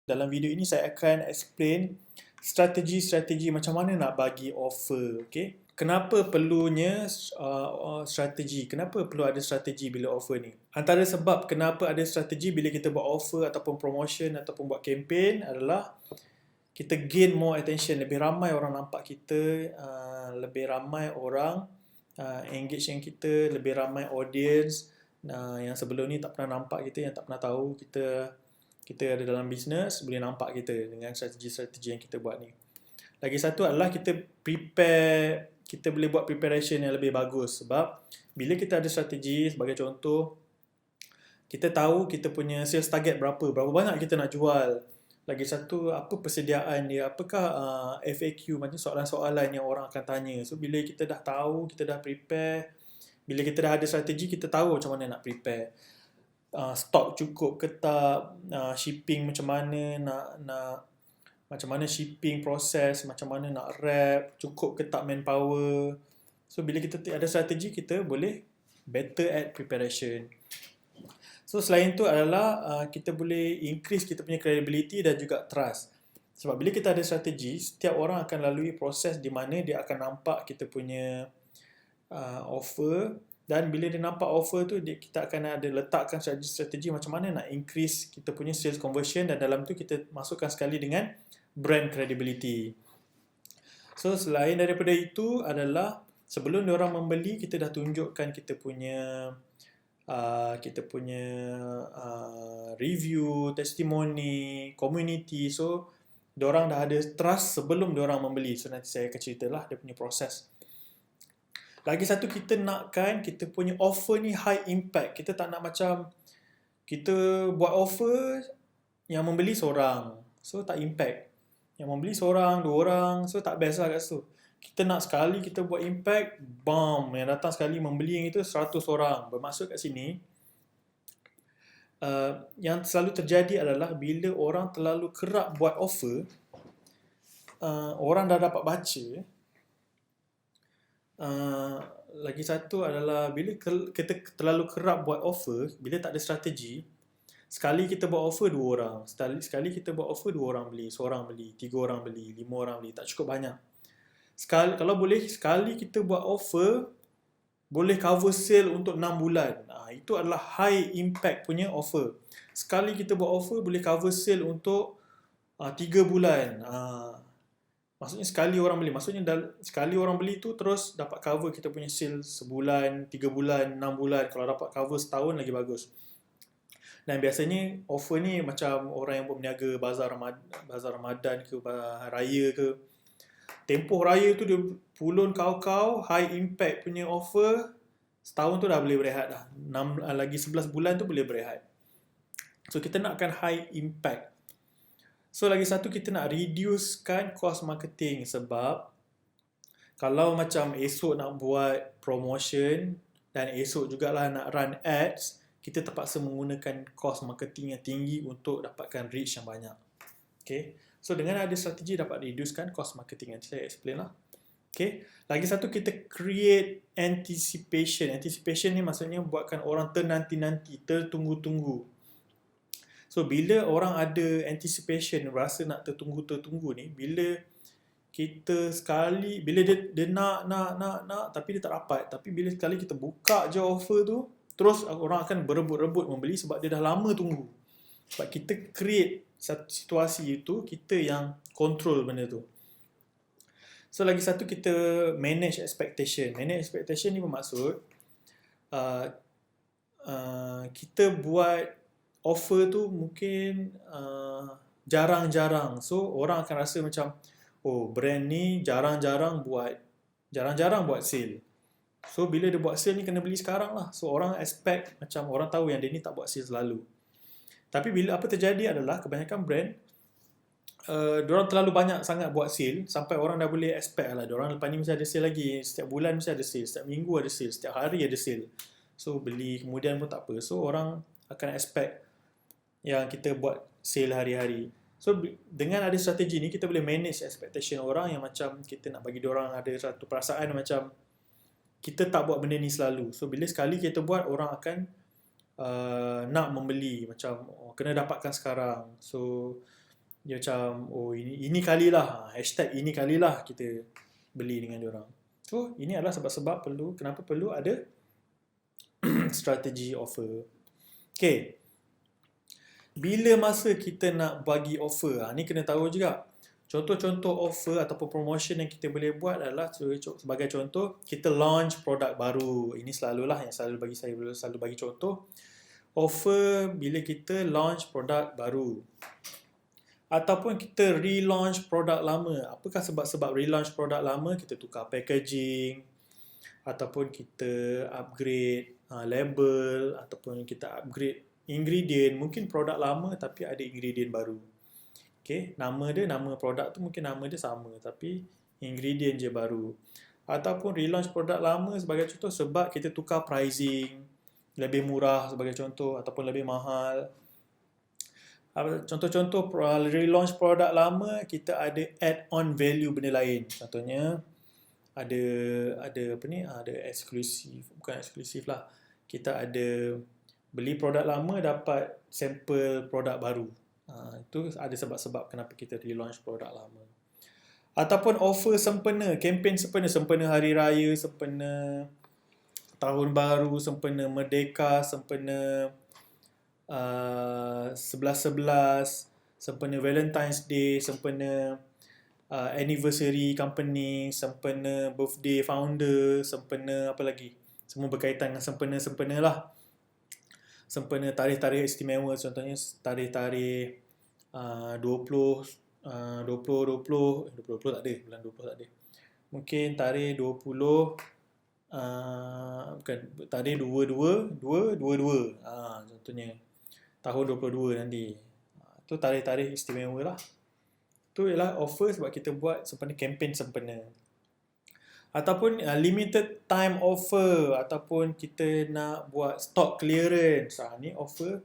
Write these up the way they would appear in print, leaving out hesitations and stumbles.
Dalam video ini saya akan explain strategi-strategi macam mana nak bagi offer. Okay? Kenapa perlunya strategi? Kenapa perlu ada strategi bila offer ni? Antara sebab kenapa ada strategi bila kita buat offer ataupun promotion ataupun buat campaign adalah kita gain more attention. Lebih ramai orang nampak kita, lebih ramai orang engage dengan kita, lebih ramai audience yang sebelum ni tak pernah nampak kita, yang tak pernah tahu kita ada dalam bisnes, boleh nampak kita dengan strategi-strategi yang kita buat ni. Lagi satu adalah kita boleh buat preparation yang lebih bagus. Sebab bila kita ada strategi, sebagai contoh, kita tahu kita punya sales target berapa banyak kita nak jual. Lagi satu, apa persediaan dia, apakah FAQ, macam soalan-soalan yang orang akan tanya. So bila kita dah tahu, kita dah prepare, bila kita dah ada strategi, kita tahu macam mana nak prepare. Stok cukup ke tak, shipping macam mana macam mana shipping proses, macam mana nak wrap, cukup ke tak manpower. So bila kita ada strategi, kita boleh better at preparation. So selain tu adalah kita boleh increase kita punya credibility dan juga trust. Sebab bila kita ada strategi, setiap orang akan lalui proses di mana dia akan nampak kita punya offer. Dan bila dia nampak offer tu, kita akan ada letakkan strategi macam mana nak increase kita punya sales conversion, dan dalam tu kita masukkan sekali dengan brand credibility. So selain daripada itu adalah sebelum diorang membeli, kita dah tunjukkan kita punya review, testimoni, community. So diorang dah ada trust sebelum diorang membeli. So nanti saya akan ceritalah dia punya proses. Lagi satu, kita nakkan kita punya offer ni high impact. Kita tak nak macam kita buat offer yang membeli seorang, so tak impact. Yang membeli seorang, dua orang, so tak best lah kat situ. Kita nak sekali kita buat impact, bam, yang datang sekali membeli yang itu 100 orang. Bermaksud kat sini, yang selalu terjadi adalah bila orang terlalu kerap buat offer, orang dah dapat baca. Lagi satu adalah bila kita terlalu kerap buat offer, bila tak ada strategi, sekali kita buat offer 2 orang, sekali kita buat offer 2 orang beli, seorang beli, 3 orang beli, 5 orang beli, tak cukup banyak. Kalau boleh sekali kita buat offer boleh cover sale untuk 6 bulan. Itu adalah high impact punya offer. Sekali kita buat offer boleh cover sale untuk 3 bulan. Maksudnya sekali orang beli. Maksudnya sekali orang beli tu terus dapat cover kita punya sale sebulan, 3 bulan, 6 bulan. Kalau dapat cover setahun lagi bagus. Dan biasanya offer ni macam orang yang buat berniaga bazar Ramadan ke, raya ke. Tempoh raya tu dia pulun kau-kau, high impact punya offer. Setahun tu dah boleh berehat dah. Lagi 11 bulan tu boleh berehat. So kita nakkan high impact. So lagi satu, kita nak reducekan cost marketing. Sebab kalau macam esok nak buat promotion dan esok jugalah nak run ads, kita terpaksa menggunakan cost marketing yang tinggi untuk dapatkan reach yang banyak. Okay. So dengan ada strategi dapat reducekan cost marketing. Nanti saya explain lah. Okay. Lagi satu, kita create anticipation. Anticipation ni maksudnya buatkan orang ternanti-nanti, tertunggu-tunggu. So bila orang ada anticipation, rasa nak tertunggu-tertunggu ni, bila kita sekali, bila dia nak tapi dia tak dapat. Tapi bila sekali kita buka je offer tu, terus orang akan berebut-rebut membeli sebab dia dah lama tunggu. Sebab kita create satu situasi itu, kita yang control benda tu. So lagi satu, kita manage expectation. Manage expectation ni bermaksud kita buat offer tu mungkin jarang-jarang. So orang akan rasa macam, oh brand ni jarang-jarang buat sale. So bila dia buat sale ni kena beli sekarang lah. So orang expect, macam orang tahu yang dia ni tak buat sale selalu. Tapi bila apa terjadi adalah kebanyakan brand diorang terlalu banyak sangat buat sale sampai orang dah boleh expect lah, diorang lepas ni mesti ada sale lagi, setiap bulan mesti ada sale, setiap minggu ada sale, setiap hari ada sale. So beli kemudian pun tak apa. So orang akan expect yang kita buat sale hari-hari. So dengan ada strategi ni, kita boleh manage expectation orang, yang macam kita nak bagi diorang ada satu perasaan macam kita tak buat benda ni selalu. So bila sekali kita buat, orang akan nak membeli, macam kena dapatkan sekarang. So Dia macam, oh ini kalilah, hashtag ini kalilah kita beli dengan diorang. So ini adalah sebab-sebab kenapa perlu ada strategi offer. Okay, bila masa kita nak bagi offer, ni kena tahu juga. Contoh-contoh offer ataupun promotion yang kita boleh buat adalah sebagai contoh, kita launch produk baru. Ini selalulah yang selalu bagi contoh. Offer bila kita launch produk baru. Ataupun kita relaunch produk lama. Apakah sebab-sebab relaunch produk lama? Kita tukar packaging, ataupun kita upgrade label, ataupun kita upgrade ingredient. Mungkin produk lama tapi ada ingredient baru. Okay, nama produk tu mungkin nama dia sama tapi ingredient je baru. Ataupun relaunch produk lama sebagai contoh sebab kita tukar pricing, lebih murah sebagai contoh ataupun lebih mahal. Contoh-contoh relaunch produk lama, kita ada add on value benda lain. Contohnya ada eksklusif, bukan eksklusif lah. Kita ada beli produk lama dapat sampel produk baru. Itu ada sebab-sebab kenapa kita relaunch produk lama. Ataupun offer sempena, kempen sempena hari raya, sempena tahun baru, sempena merdeka, sempena 11.11, sempena Valentine's Day, sempena anniversary company, sempena birthday founder, sempena apa lagi, semua berkaitan dengan sempena-sempena lah. Sempena tarikh-tarikh istimewa, contohnya tarikh-tarikh 20 tak ada, bulan 20 tak ada. Mungkin tarikh 20 bukan, tarikh 22 contohnya tahun 22 nanti. Tu tarikh-tarikh istimewa lah. Tu ialah offer sebab kita buat sempena kempen sempena. Ataupun limited time offer, ataupun kita nak buat stock clearance. Ni offer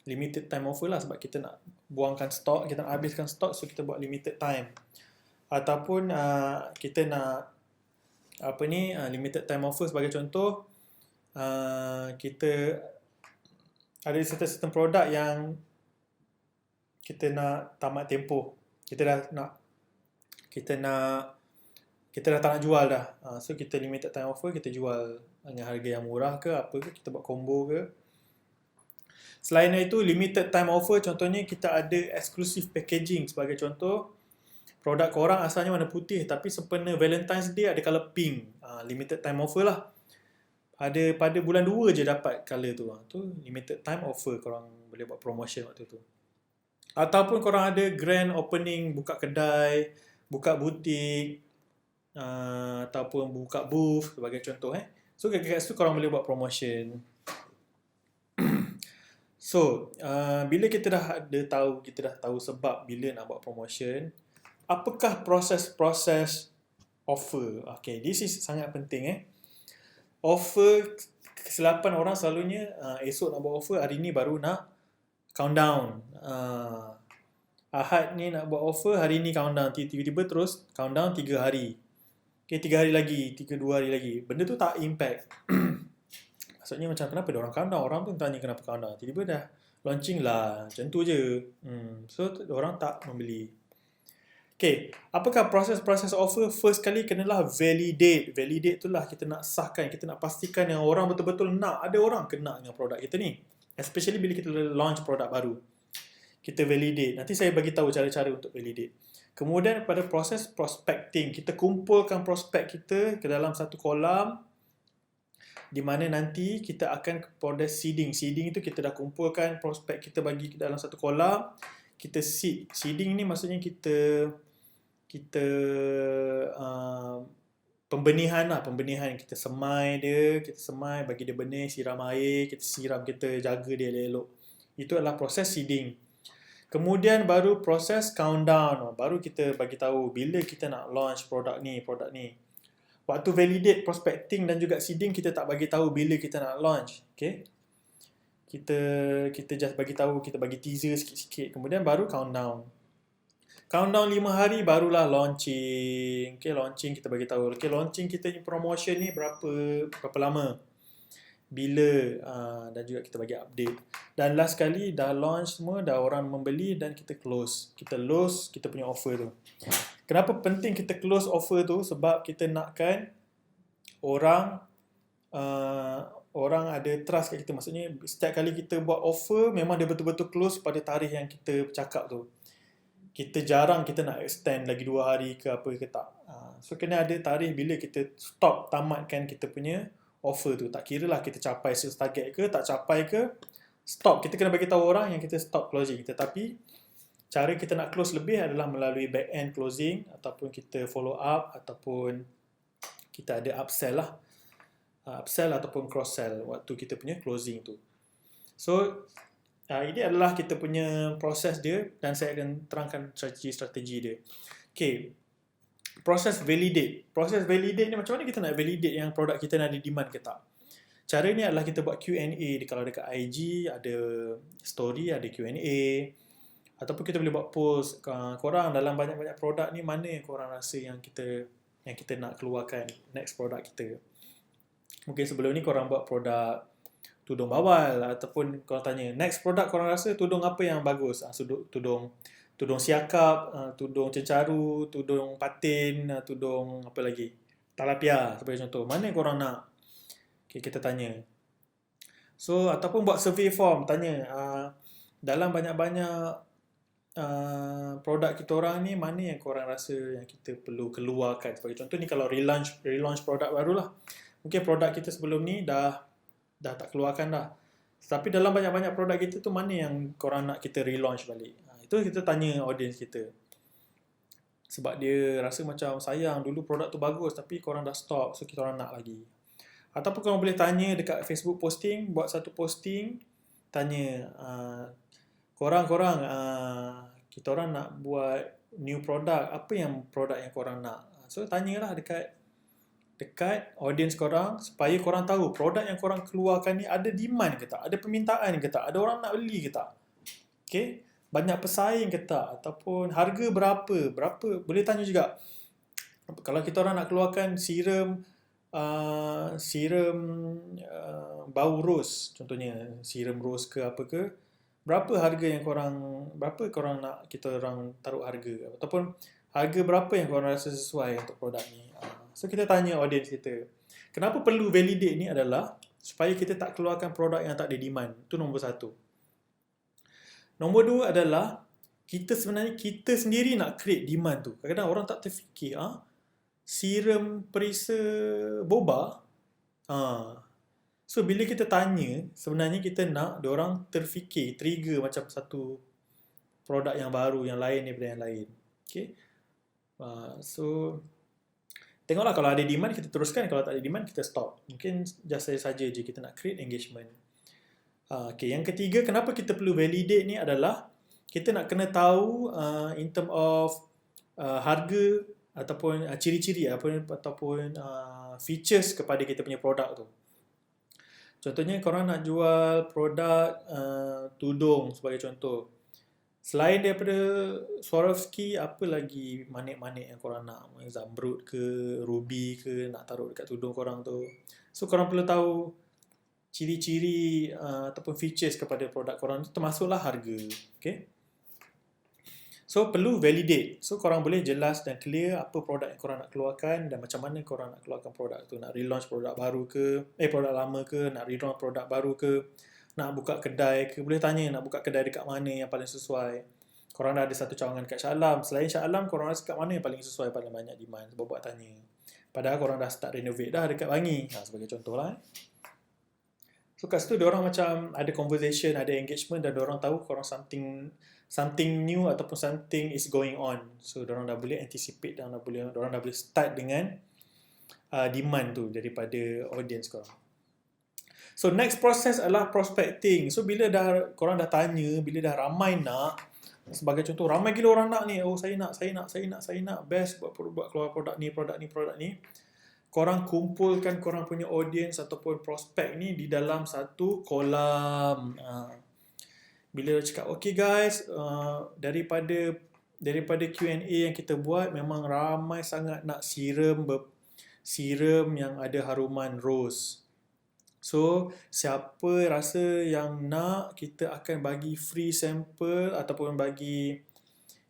limited time offer lah sebab kita nak buangkan stok, kita nak habiskan stok, so kita buat limited time. Ataupun kita nak limited time offer sebagai contoh, kita ada certain produk yang kita nak tamat tempoh. Kita dah tak nak jual dah. So kita limited time offer, kita jual dengan harga yang murah ke apa ke, kita buat combo ke. Selain itu, limited time offer contohnya kita ada exclusive packaging. Sebagai contoh, produk korang asalnya warna putih tapi sempena Valentine's Day ada colour pink. Limited time offer lah. Pada bulan 2 je dapat colour tu. Tu limited time offer, korang boleh buat promotion waktu tu. Ataupun korang ada grand opening, buka kedai, buka butik, ataupun buka booth sebagai contoh. So kat situ korang boleh buat promotion. So, bila kita dah tahu sebab bila nak buat promotion, apakah proses offer? Okay, this is sangat penting. Offer, kesilapan orang selalunya esok nak buat offer, hari ni baru nak countdown. Ahad ni nak buat offer, hari ni countdown. Tiba-tiba terus countdown 3 hari. Okay, 3 hari lagi, 2 hari lagi. Benda tu tak impact. Maksudnya macam kenapa dia orang countdown? Orang pun tanya kenapa countdown. Tiba-tiba dah launching lah. Macam tu je. So, orang tak membeli. Okay, apakah proses offer? First kali kenalah validate. Validate tu lah kita nak sahkan, kita nak pastikan yang orang betul-betul nak. Ada orang kena dengan produk kita ni. Especially bila kita launch produk baru. Kita validate. Nanti saya bagi tahu cara-cara untuk validate. Kemudian pada proses prospecting, kita kumpulkan prospek kita ke dalam satu kolam, di mana nanti kita akan kepada seeding. Seeding itu kita dah kumpulkan prospek kita bagi ke dalam satu kolam, kita seed. Seeding ni maksudnya kita pembenihan, kita semai dia, bagi dia benih, siram air, kita siram, kita jaga dia elok-elok. Itu adalah proses seeding. Kemudian baru proses countdown, baru kita bagi tahu bila kita nak launch produk ni. Waktu validate, prospecting dan juga seeding, kita tak bagi tahu bila kita nak launch. Okay? Kita just bagi tahu, kita bagi teaser sikit-sikit. Kemudian baru countdown. Countdown 5 hari barulah launching. Okay, launching kita bagi tahu. Okay, launching kita ni, promotion ni berapa lama. bila, dan juga kita bagi update. Dan last kali dah launch semua, dah orang membeli dan kita close. Kita close kita punya offer tu. Kenapa penting kita close offer tu? Sebab kita nakkan orang orang ada trust kat kita. Maksudnya setiap kali kita buat offer memang dia betul-betul close pada tarikh yang kita cakap tu. Kita jarang kita nak extend lagi 2 hari ke apa ke tak. So kena ada tarikh bila kita stop, tamatkan kita punya offer tu. Tak kira lah kita capai sales target ke, tak capai ke, stop. Kita kena bagi tahu orang yang kita stop closing. Tetapi cara kita nak close lebih adalah melalui back end closing, ataupun kita follow up, ataupun kita ada upsell lah. Upsell ataupun cross sell waktu kita punya closing tu. So ini adalah kita punya proses dia, dan saya akan terangkan strategi dia. Okay, proses validate. Proses validate ni macam mana kita nak validate yang produk kita nak ada demand ke tak? Cara ni adalah kita buat Q&A. Kalau dekat IG ada story, ada Q&A, ataupun kita boleh buat post. Korang dalam banyak-banyak produk ni, mana yang korang rasa yang kita nak keluarkan next produk kita? Mungkin sebelum ni korang buat produk tudung bawal, ataupun korang tanya next produk korang rasa tudung apa yang bagus? Tudung siakap, tudung cencaru, tudung patin, tudung apa lagi? Talapia sebagai contoh. Mana yang korang nak? Okay, kita tanya. So ataupun buat survey form, tanya dalam banyak-banyak produk kita orang ni, mana yang korang rasa yang kita perlu keluarkan? Sebagai contoh ni, kalau relaunch produk baru lah. Mungkin produk kita sebelum ni dah tak keluarkan dah. Tapi dalam banyak-banyak produk kita tu, mana yang korang nak kita relaunch balik? Itu kita tanya audience kita. Sebab dia rasa macam sayang, dulu produk tu bagus tapi korang dah stop, so kita orang nak lagi. Ataupun korang boleh tanya dekat Facebook posting, buat satu posting, tanya korang kita orang nak buat new product, apa yang produk yang korang nak? So tanyalah dekat audience korang, supaya korang tahu produk yang korang keluarkan ni ada demand ke tak, ada permintaan ke tak, ada orang nak beli ke tak, okay? Banyak pesaing ke tak, ataupun harga berapa, boleh tanya juga. Kalau kita orang nak keluarkan serum bau rose, contohnya serum rose ke apa ke, berapa korang nak kita orang taruh harga, ataupun harga berapa yang korang rasa sesuai untuk produk ni. So kita tanya audience kita. Kenapa perlu validate ni adalah supaya kita tak keluarkan produk yang tak ada demand. Itu nombor 1. Nombor 2 adalah kita sendiri nak create demand tu. Kadang-kadang orang tak terfikir, serum perisa boba. So bila kita tanya, sebenarnya kita nak diorang terfikir, trigger macam satu produk yang baru, yang lain daripada yang lain. Okay. So tengoklah, kalau ada demand kita teruskan, kalau tak ada demand kita stop. Mungkin just saja je kita nak create engagement. Okay, yang ketiga, kenapa kita perlu validate ni adalah kita nak kena tahu in term of harga ataupun ciri-ciri ataupun features kepada kita punya produk tu. Contohnya korang nak jual produk tudung sebagai contoh. Selain daripada Swarovski, apa lagi manik-manik yang korang nak? Zamrud ke, ruby ke, nak taruh dekat tudung korang tu. So korang perlu tahu ciri-ciri ataupun features kepada produk korang tu, termasuklah harga. Okay? So perlu validate. So korang boleh jelas dan clear apa produk yang korang nak keluarkan dan macam mana korang nak keluarkan produk tu. Nak relaunch produk baru ke, produk lama ke, nak relaunch produk baru ke, nak buka kedai ke. Boleh tanya nak buka kedai dekat mana yang paling sesuai. Korang dah ada satu cawangan kat Shah Alam. Selain Shah Alam, korang rasa kat mana yang paling sesuai, paling banyak demand? Sebab buat tanya. Padahal korang dah start renovate dah dekat Bangi. Sebagai contoh lah. So kat situ diorang macam ada conversation, ada engagement, dan diorang tahu korang something new ataupun something is going on. So diorang dah boleh anticipate, diorang dah boleh start dengan demand tu daripada audience korang. So next process adalah prospecting. So bila korang dah tanya, bila dah ramai nak, sebagai contoh ramai gila orang nak ni, saya nak best buat keluar produk ni. Korang kumpulkan korang punya audience ataupun prospek ni di dalam satu kolam. Bila cakap, okay guys, daripada Q&A yang kita buat, memang ramai sangat nak serum yang ada haruman rose. So, siapa rasa yang nak, kita akan bagi free sample ataupun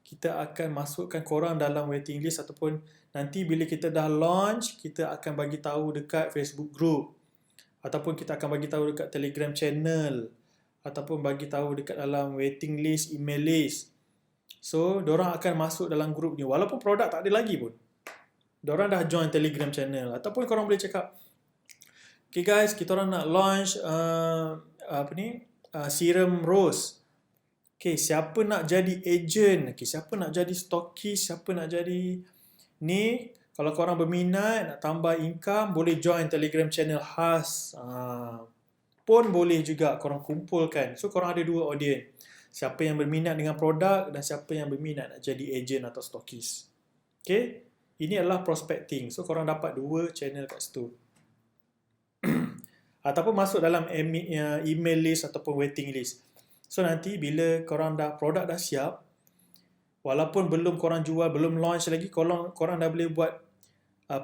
kita akan masukkan korang dalam waiting list ataupun nanti bila kita dah launch, kita akan bagi tahu dekat Facebook group ataupun kita akan bagi tahu dekat Telegram channel ataupun bagi tahu dekat dalam waiting list, email list. So, diorang akan masuk dalam group ni walaupun produk tak ada lagi pun. Diorang dah join Telegram channel ataupun korang boleh cakap, okay guys, kita orang nak launch serum rose. Okay, siapa nak jadi agent? Okay, siapa nak jadi stockist? Siapa nak jadi ni? Kalau korang berminat nak tambah income, boleh join Telegram channel khas. Pun boleh juga korang kumpulkan. So korang ada dua audience. Siapa yang berminat dengan produk dan siapa yang berminat nak jadi agent atau stockist. Okay, ini adalah prospecting. So korang dapat dua channel kat situ. Ataupun masuk dalam email list ataupun waiting list. So nanti bila produk dah siap, walaupun belum korang jual, belum launch lagi, korang dah boleh buat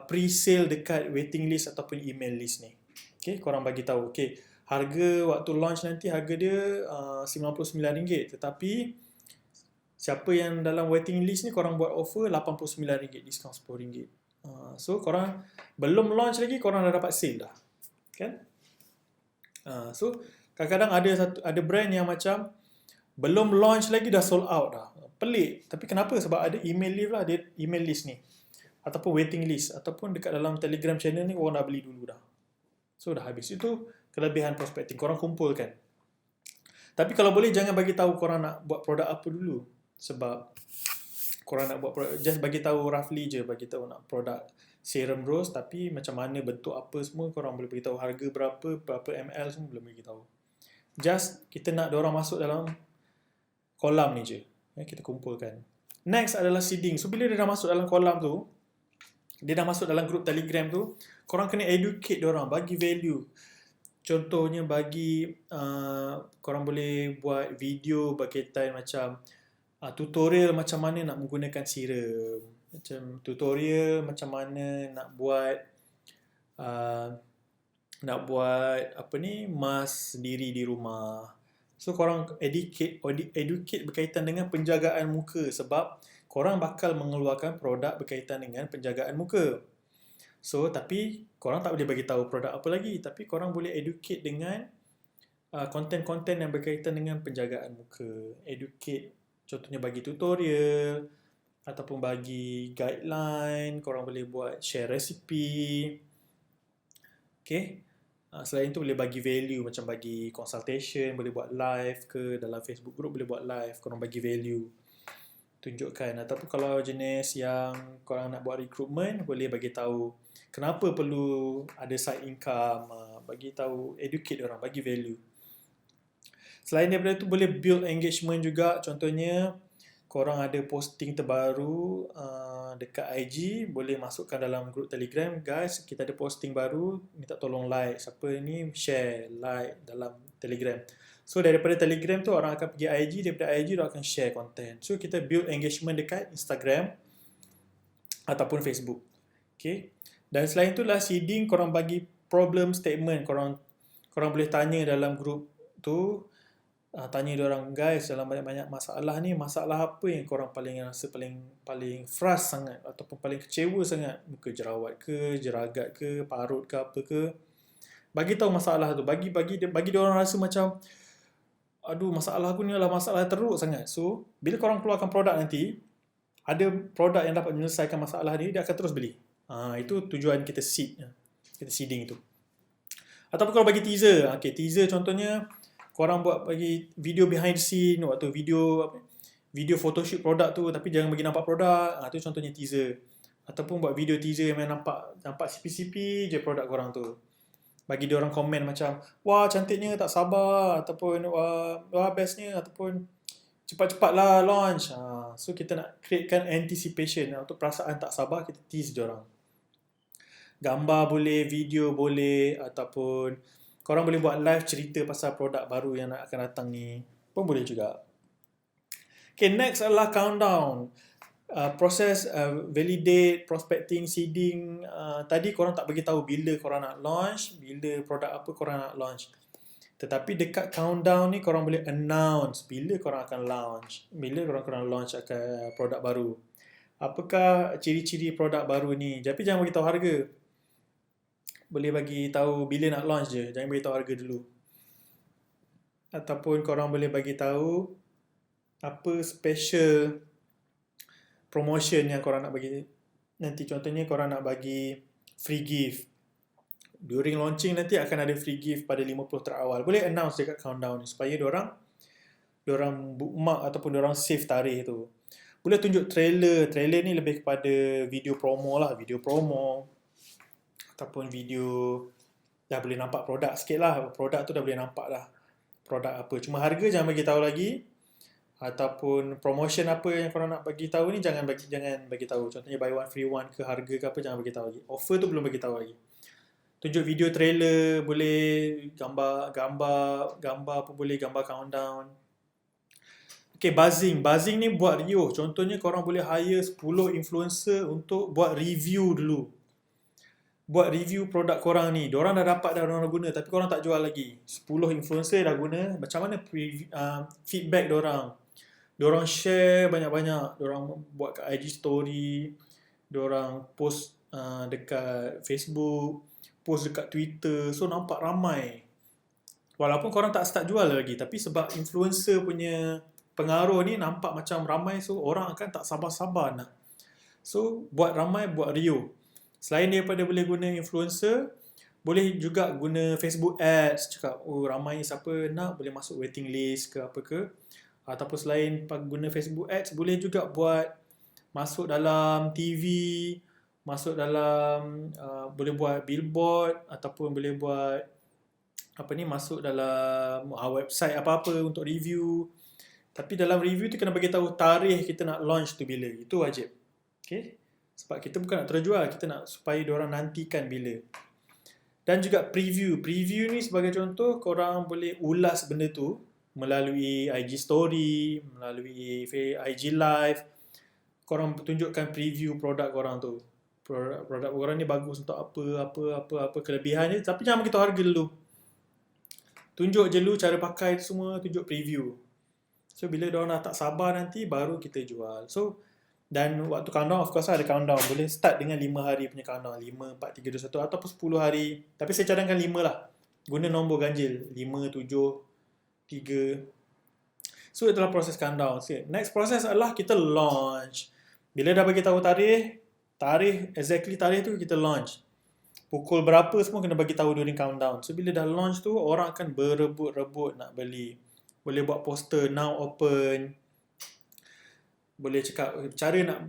pre-sale dekat waiting list ataupun email list ni. Okay, korang bagi tahu. Okay, harga waktu launch nanti harga dia RM99, tetapi siapa yang dalam waiting list ni korang buat offer RM89, diskaun RM10. So korang belum launch lagi, korang dah dapat sale dah. Kan? So kadang-kadang ada brand yang macam belum launch lagi dah sold out dah. Pelik. Tapi kenapa? Sebab ada email list lah, dia email list ni. Ataupun waiting list. Ataupun dekat dalam Telegram channel ni orang dah beli dulu dah. So dah habis. Itu kelebihan prospecting. Korang kumpulkan. Tapi kalau boleh jangan bagi tahu korang nak buat produk apa dulu. Sebab korang nak buat produk, just bagi tahu roughly je, bagi tahu nak produk serum rose, tapi macam mana, bentuk apa semua korang boleh beritahu, harga berapa ml semua belum beritahu. Just kita nak diorang masuk dalam kolam ni je. Kita kumpulkan. Next adalah seeding. So bila dia dah masuk dalam kolam tu, dia dah masuk dalam grup Telegram tu, korang kena educate diorang, bagi value. Contohnya korang boleh buat video berkaitan macam tutorial macam mana nak menggunakan serum. Macam tutorial macam mana nak buat mask sendiri di rumah. So korang educate berkaitan dengan penjagaan muka, sebab korang bakal mengeluarkan produk berkaitan dengan penjagaan muka. So tapi korang tak boleh bagi tahu produk apa lagi, tapi korang boleh educate dengan konten-konten yang berkaitan dengan penjagaan muka. Educate, contohnya bagi tutorial ataupun bagi guideline, korang boleh buat share resipi. Okay. Selain itu boleh bagi value, macam bagi consultation, boleh buat live ke dalam Facebook group, boleh buat live, korang bagi value, tunjukkan. Ataupun kalau jenis yang korang nak buat recruitment, boleh bagi tahu kenapa perlu ada side income, bagi tahu, educate orang, bagi value. Selain daripada itu boleh build engagement juga. Contohnya korang ada posting terbaru dekat IG, boleh masukkan dalam grup Telegram, guys kita ada posting baru, minta tolong like, siapa ni share, like dalam Telegram. So daripada Telegram tu orang akan pergi IG, daripada IG dia akan share content. So kita build engagement dekat Instagram ataupun Facebook. Okay. Dan selain itulah seeding, korang bagi problem statement, korang boleh tanya dalam grup tu, tanya diorang, guys dalam banyak-banyak masalah ni, masalah apa yang korang paling rasa paling frust sangat ataupun paling kecewa sangat, muka jerawat ke, jeragat ke, parut ke, apa ke. Bagi tahu masalah tu, bagi diorang rasa macam aduh masalah aku ni adalah masalah teruk sangat. So bila korang keluarkan produk nanti, ada produk yang dapat menyelesaikan masalah ni, dia akan terus beli. Itu tujuan kita seeding itu. Ataupun kalau bagi teaser, teaser contohnya korang buat bagi video behind the scene, waktu video photoshoot produk tu, tapi jangan bagi nampak produk, tu contohnya teaser. Ataupun buat video teaser yang nampak sipi-sipi je produk korang tu, bagi dia orang komen macam wah cantiknya, tak sabar, ataupun wah bestnya, ataupun cepat-cepatlah launch. So kita nak createkan anticipation, untuk perasaan tak sabar, kita tease dia orang. Gambar boleh, video boleh, ataupun korang boleh buat live cerita pasal produk baru yang akan datang ni, pun boleh juga. Okay, next adalah countdown. Proses validate, prospecting, seeding, tadi korang tak bagi tahu bila korang nak launch, bila produk apa korang nak launch. Tetapi dekat countdown ni korang boleh announce bila korang akan launch, bila korang launch akan produk baru. Apakah ciri-ciri produk baru ni? Tapi jangan bagi tahu harga. Boleh bagi tahu bila nak launch je, jangan bagi tahu harga dulu. Ataupun korang boleh bagi tahu apa special promotion yang korang nak bagi nanti. Contohnya korang nak bagi free gift. During launching nanti akan ada free gift pada 50 terawal. Boleh announce dekat countdown ni supaya diorang bookmark ataupun diorang save tarikh tu. Boleh tunjuk trailer. Trailer ni lebih kepada video promo lah. Video promo ataupun video dah boleh nampak produk sikit lah. Produk tu dah boleh nampak lah produk apa. Cuma harga jangan bagi tahu lagi. Ataupun promotion apa yang korang nak bagi tahu ni jangan bagi tahu. Contohnya buy one free one ke harga ke apa jangan bagi tahu lagi. Offer tu belum bagi tahu lagi. Tunjuk video trailer, boleh gambar apa boleh, gambar countdown. Okay, buzzing. Buzzing ni buat riuh. Contohnya korang boleh hire 10 influencer untuk buat review dulu. Buat review produk korang ni. Diorang dah dapat dah, diorang dah guna tapi korang tak jual lagi. 10 influencer dah guna. Macam mana feedback diorang? Diorang share banyak-banyak. Diorang buat kat IG story. Diorang post dekat Facebook. Post dekat Twitter. So nampak ramai. Walaupun korang tak start jual lagi. Tapi sebab influencer punya pengaruh ni nampak macam ramai. So orang akan tak sabar-sabar nak. So buat ramai, buat riuh. Selain daripada boleh guna influencer, boleh juga guna Facebook ads. Cakap, oh ramai siapa nak, boleh masuk waiting list ke apa ke. Ataupun selain guna Facebook ads, boleh juga buat masuk dalam TV, masuk dalam, boleh buat billboard ataupun boleh buat masuk dalam website apa-apa untuk review. Tapi dalam review tu kena bagi tahu tarikh kita nak launch tu bila. Itu wajib. Okay? Sebab kita bukan nak terjual, kita nak supaya diorang nantikan bila. Dan juga preview. Preview ni sebagai contoh, korang boleh ulas benda tu melalui IG story, melalui IG live. Korang tunjukkan preview produk korang tu. Produk korang ni bagus untuk apa kelebihan ni. Tapi jangan beritahu harga dulu. Tunjuk je dulu cara pakai semua, tunjuk preview. So bila diorang dah tak sabar nanti, baru kita jual. So, dan waktu countdown, of course ada countdown. Boleh start dengan 5 hari punya countdown. 5, 4, 3, 2, 1 ataupun 10 hari. Tapi saya cadangkan 5 lah. Guna nombor ganjil. 5, 7, 3. So itulah proses countdown. Next proses adalah kita launch. Bila dah bagi tahu tarikh tu kita launch. Pukul berapa semua kena bagi tahu during countdown. So bila dah launch tu, orang akan berebut-rebut nak beli. Boleh buat poster now open. Boleh cakap cara nak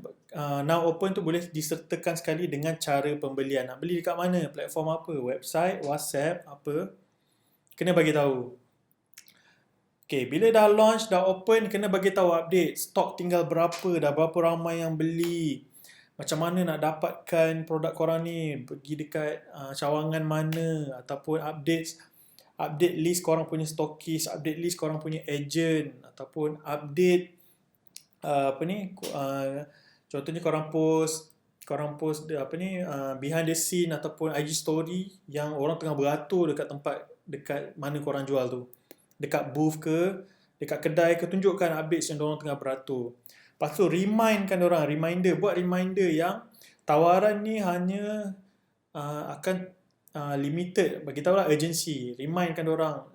now open tu boleh disertakan sekali dengan cara pembelian. Nak beli dekat mana? Platform apa? Website, WhatsApp, apa? Kena bagi tahu. Okay, bila dah launch, dah open, kena bagi tahu update. Stok tinggal berapa, dah berapa ramai yang beli. Macam mana nak dapatkan produk korang ni, pergi dekat cawangan mana, ataupun update list korang punya stokis, update list korang punya agent, ataupun update contohnya korang post behind the scene ataupun IG story yang orang tengah beratur dekat mana korang jual tu, dekat booth ke, dekat kedai ke, tunjukkan updates yang orang tengah beratur. Lepas tu buat reminder yang tawaran ni hanya akan limited, bagi tahu lah urgency, remindkan orang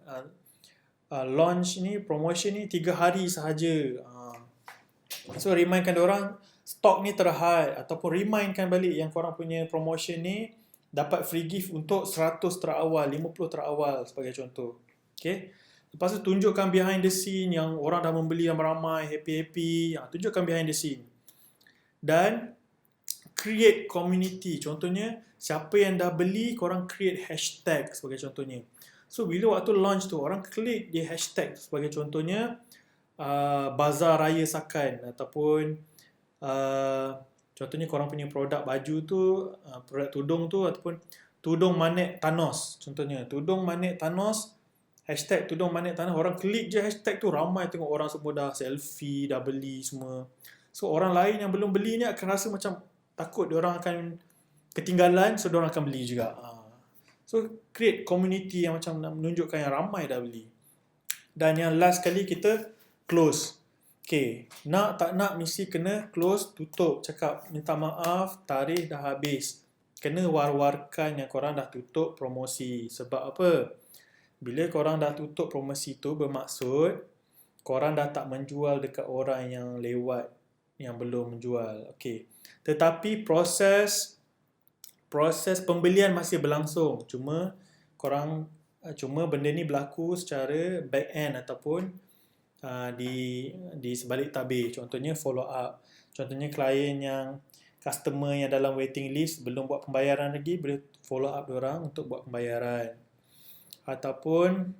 launch ni, promotion ni 3 hari sahaja. So remindkan orang stok ni terhad, ataupun remindkan balik yang korang punya promotion ni dapat free gift untuk 100 terawal, 50 terawal sebagai contoh. Okay. Lepas tu tunjukkan behind the scene yang orang dah membeli ramai-ramai, happy-happy. Tunjukkan behind the scene. Dan create community. Contohnya, siapa yang dah beli, korang create hashtag sebagai contohnya. So, bila waktu launch tu, orang klik di hashtag sebagai contohnya, Bazar Raya Sakan. Ataupun, contohnya korang punya produk baju tu, produk tudung tu, ataupun tudung Manet Thanos. Contohnya, tudung Manet Thanos, hashtag tudung Manet Thanos. Orang klik je hashtag tu, ramai tengok orang semua dah selfie, dah beli semua. So orang lain yang belum beli ni akan rasa macam takut diorang akan ketinggalan, so diorang akan beli juga. So create community yang macam nak menunjukkan yang ramai dah beli. Dan yang last kali kita close. Okay, nak tak nak mesti kena close, tutup, cakap minta maaf, tarikh dah habis. Kena war-warkan yang korang dah tutup promosi. Sebab apa? Bila korang dah tutup promosi tu bermaksud korang dah tak menjual dekat orang yang lewat, yang belum menjual. Okay. Tetapi proses pembelian masih berlangsung. Cuma benda ni berlaku secara back end ataupun di sebalik tabir. Contohnya follow up. Contohnya klien yang customer yang dalam waiting list belum buat pembayaran lagi, boleh follow up diorang untuk buat pembayaran. Ataupun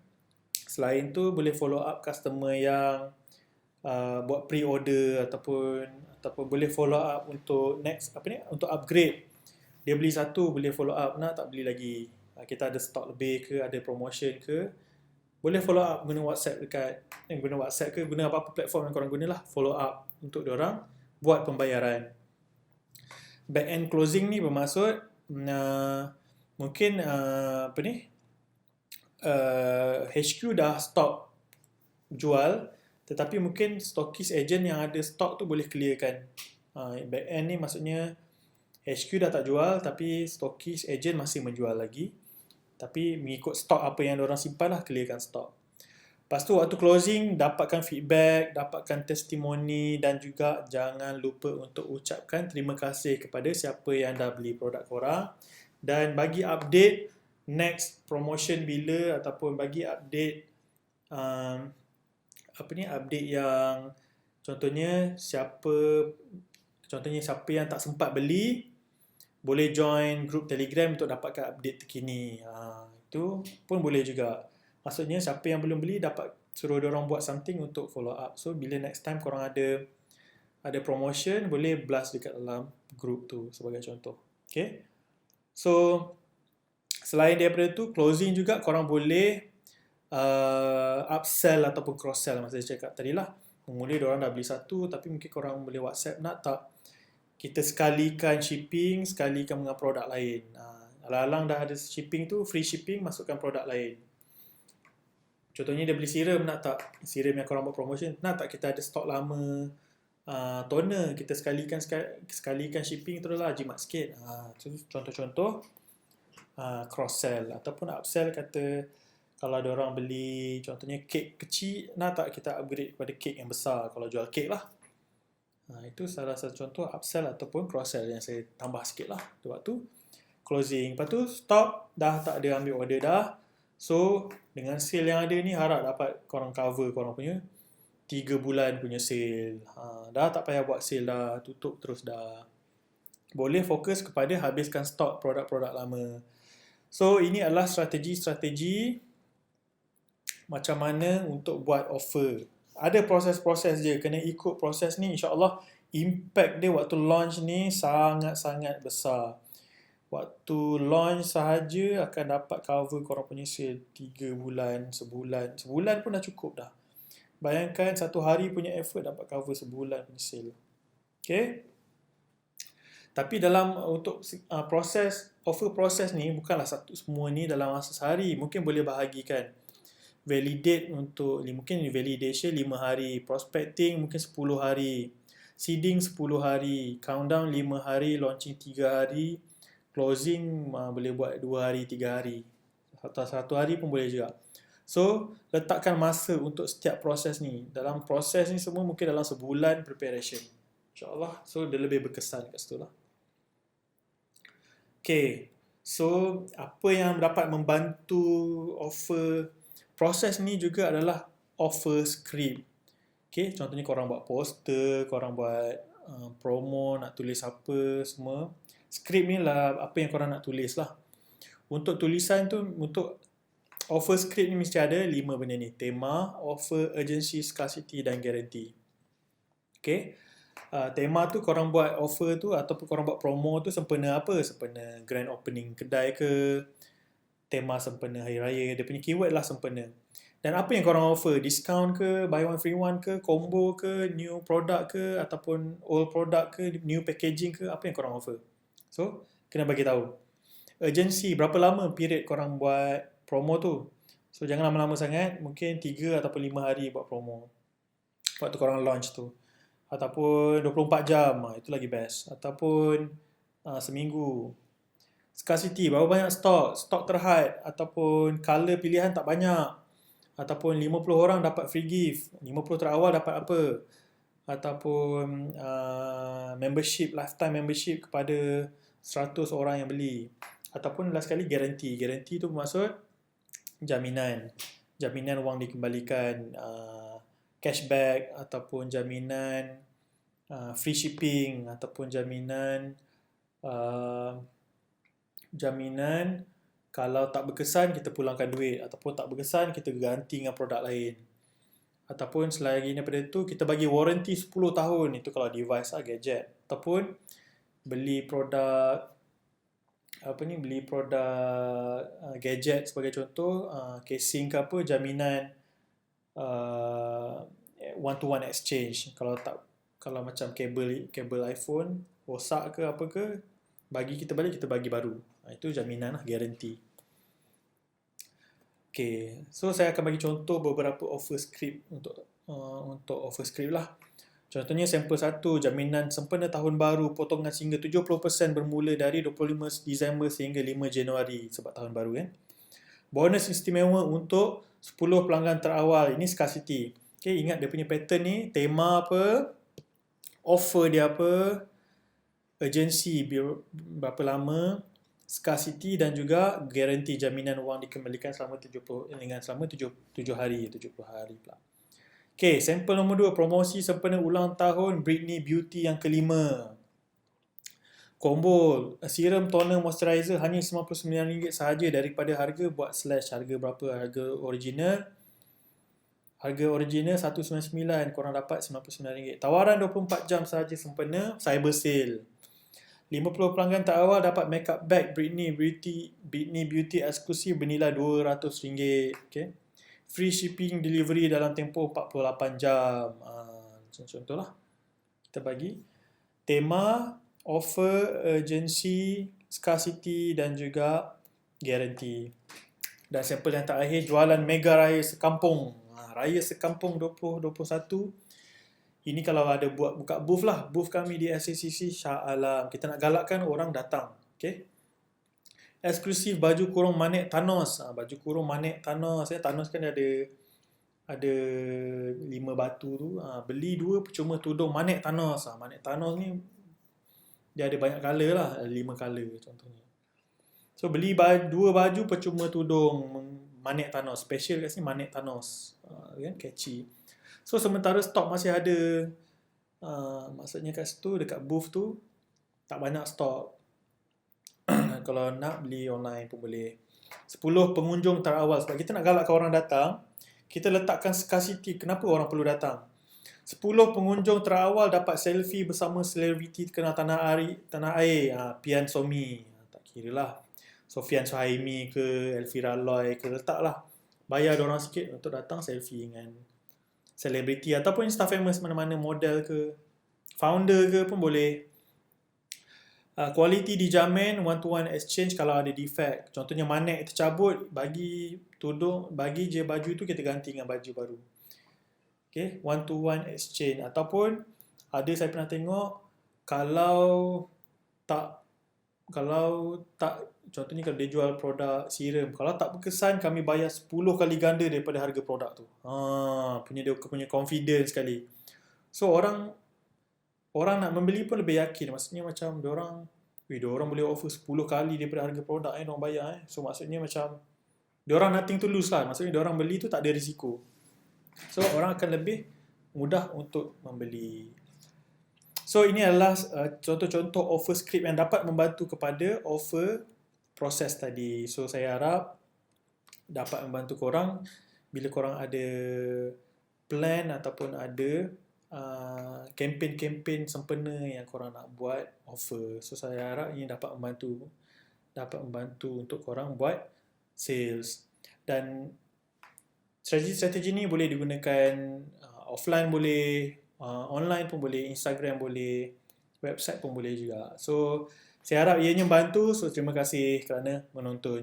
selain tu boleh follow up customer yang buat pre-order ataupun boleh follow up untuk untuk upgrade. Dia beli satu, boleh follow up, nak tak beli lagi, kita ada stok lebih ke, ada promotion ke, boleh follow up guna WhatsApp guna WhatsApp ke, guna apa-apa platform yang korang gunalah, follow up untuk diorang buat pembayaran. Back end closing ni bermaksud mungkin HQ dah stop jual, tetapi mungkin stokis agent yang ada stok tu boleh clearkan. Back end ni maksudnya HQ dah tak jual, tapi stokis agent masih menjual lagi, tapi mengikut stok apa yang diorang simpan lah, clearkan stok. Lepas tu waktu closing, dapatkan feedback, dapatkan testimoni, dan juga jangan lupa untuk ucapkan terima kasih kepada siapa yang dah beli produk korang, dan bagi update next promotion bila, ataupun bagi update update yang contohnya siapa yang tak sempat beli boleh join group Telegram untuk dapatkan update terkini. Itu pun boleh juga. Maksudnya siapa yang belum beli dapat suruh diorang buat something untuk follow up. So bila next time korang ada promotion, boleh blast dekat dalam group tu sebagai contoh. Okay. So selain daripada tu, closing juga korang boleh upsell ataupun cross sell. Masa saya cakap tadi lah, mula diorang dah beli satu, tapi mungkin korang boleh WhatsApp, nak tak kita sekalikan shipping, sekalikan dengan produk lain. Alang-alang dah ada shipping tu, free shipping, masukkan produk lain. Contohnya dia beli serum, nak tak serum yang korang buat promotion, nak tak kita ada stok lama toner, kita sekalikan shipping tu lah, jimat sikit. Contoh-contoh cross sell ataupun upsell. Kata kalau ada orang beli contohnya kek kecil, nak tak kita upgrade kepada kek yang besar, kalau jual kek lah. Itu salah satu contoh upsell ataupun cross sell yang saya tambah sikit lah waktu closing. Lepas tu stop, dah tak ada ambil order dah. So dengan sale yang ada ni, harap dapat korang cover korang punya 3 bulan punya sale. Dah tak payah buat sale dah, tutup terus dah. Boleh fokus kepada habiskan stok produk-produk lama. So ini adalah strategi-strategi macam mana untuk buat offer. Ada proses-proses je, kena ikut proses ni, insya-Allah impact dia waktu launch ni sangat-sangat besar. Waktu launch sahaja akan dapat cover korang punya sale 3 bulan, sebulan. Sebulan pun dah cukup dah. Bayangkan satu hari punya effort dapat cover sebulan punya sale. Okay. Tapi dalam untuk offer proses ni, bukanlah satu semua ni dalam masa sehari. Mungkin boleh bahagikan. Validate mungkin validation 5 hari, prospecting mungkin 10 hari, seeding 10 hari, countdown 5 hari, launching 3 hari, closing boleh buat 2 hari, 3 hari, atau 1 hari pun boleh juga. So letakkan masa untuk setiap proses ni. Dalam proses ni semua mungkin dalam sebulan preparation, insyaAllah. So dia lebih berkesan kat situ lah. Okay, so apa yang dapat membantu offer proses ni juga adalah offer script. Okay, contohnya korang buat poster, korang buat promo, nak tulis apa semua. Script ni lah apa yang korang nak tulis lah. Untuk tulisan tu, untuk offer script ni mesti ada 5 benda ni. Tema, offer, urgency, scarcity dan guarantee. Okay. Tema tu korang buat offer tu ataupun korang buat promo tu sempena apa? Sempena grand opening kedai ke, tema sempena hari raya, dia punya keyword lah sempena. Dan apa yang korang offer? Discount ke, buy one free one ke, combo ke, new product ke, ataupun old product ke, new packaging ke, apa yang korang offer? So, kena bagi tahu. Urgency, berapa lama period korang buat promo tu? So, jangan lama-lama sangat, mungkin 3 ataupun 5 hari buat promo. Waktu korang launch tu. Ataupun 24 jam, itu lagi best. Ataupun seminggu. Scarcity, berapa banyak stok terhad, ataupun color pilihan tak banyak, ataupun 50 orang dapat free gift, 50 terawal dapat apa, ataupun membership, lifetime membership kepada 100 orang yang beli, ataupun last sekali guarantee. Guarantee tu bermaksud jaminan wang dikembalikan, cashback, ataupun jaminan free shipping, ataupun jaminan kalau tak berkesan kita pulangkan duit, ataupun tak berkesan kita ganti dengan produk lain. Ataupun selain daripada itu kita bagi warranty 10 tahun, itu kalau device gadget. Ataupun beli produk gadget sebagai contoh, casing ke apa, jaminan one to one exchange. Kalau macam kabel iPhone rosak ke apa ke, bagi kita balik, kita bagi baru. Itu jaminan lah, guarantee. Okay, so saya akan bagi contoh beberapa offer script untuk offer script lah. Contohnya sampel 1, jaminan sempena tahun baru, potongan sehingga 70% bermula dari 25 Disember sehingga 5 Januari sebab tahun baru kan. Bonus istimewa untuk 10 pelanggan terawal, ini scarcity. Okay, ingat dia punya pattern ni, tema apa, offer dia apa, urgency berapa lama, scarcity dan juga guarantee jaminan wang dikembalikan selama 7 hari pula. Okay, sampel nombor 2, promosi sempena ulang tahun Britney Beauty yang kelima. Combo serum toner moisturizer hanya RM99 sahaja daripada harga buat slash harga berapa, harga original RM199, korang dapat RM99. Tawaran 24 jam sahaja sempena cyber sale. 50 pelanggan terawal dapat makeup bag Britney Beauty eksklusif bernilai RM200. Okay. Free shipping delivery dalam tempoh 48 jam. Contohlah. Kita bagi tema, offer, urgency, scarcity dan juga guarantee. Dan sampel yang terakhir, jualan mega raya sekampung. Raya sekampung 2021. Ini kalau ada buka booth lah. Booth kami di SACC Shah Alam. Kita nak galakkan orang datang. Okay. Eksklusif baju kurung Manik Thanos. Baju kurung Manik Thanos. Thanos kan ada 5 batu tu. Beli 2 percuma tudung Manik Thanos. Manik Thanos ni dia ada banyak color lah. 5 color contohnya. So beli 2 baju percuma tudung Manik Thanos. Special kat sini Manik Thanos. Kan catchy. So sementara stok masih ada, maksudnya kat situ dekat booth tu tak banyak stok. Kalau nak beli online pun boleh. 10 pengunjung terawal, sebab kita nak galakkan orang datang, kita letakkan scarcity. Kenapa orang perlu datang? 10 pengunjung terawal dapat selfie bersama selebriti terkenal tanah air. Pian Somi, tak kira lah, Sofian Suhaimi ke, Elvira Loy ke, letaklah. Bayar diorang sikit untuk datang selfie dengan selebriti ataupun staff famous mana-mana, model ke, founder ke pun boleh. Quality dijamin, one to one exchange kalau ada defect. Contohnya Manik tercabut, bagi je baju tu, kita ganti dengan baju baru. Okay, one to one exchange. Ataupun ada saya pernah tengok, kalau tak contohnya kalau dia jual produk serum, kalau tak berkesan kami bayar 10 kali ganda daripada harga produk tu. Dia punya confidence sekali. So orang nak membeli pun lebih yakin. Maksudnya macam diorang boleh offer 10 kali daripada harga produk diorang bayar. So maksudnya macam diorang nothing to lose lah. Maksudnya diorang beli tu tak ada risiko. So orang akan lebih mudah untuk membeli. So ini adalah contoh-contoh offer script yang dapat membantu kepada offer proses tadi. So saya harap dapat membantu korang bila korang ada plan ataupun ada kempen-kempen sempena yang korang nak buat offer. So saya harap ini dapat membantu untuk korang buat sales. Dan Strategi-strategi ni boleh digunakan offline boleh, online pun boleh, Instagram boleh, website pun boleh juga. So, saya harap ianya bantu. So, terima kasih kerana menonton.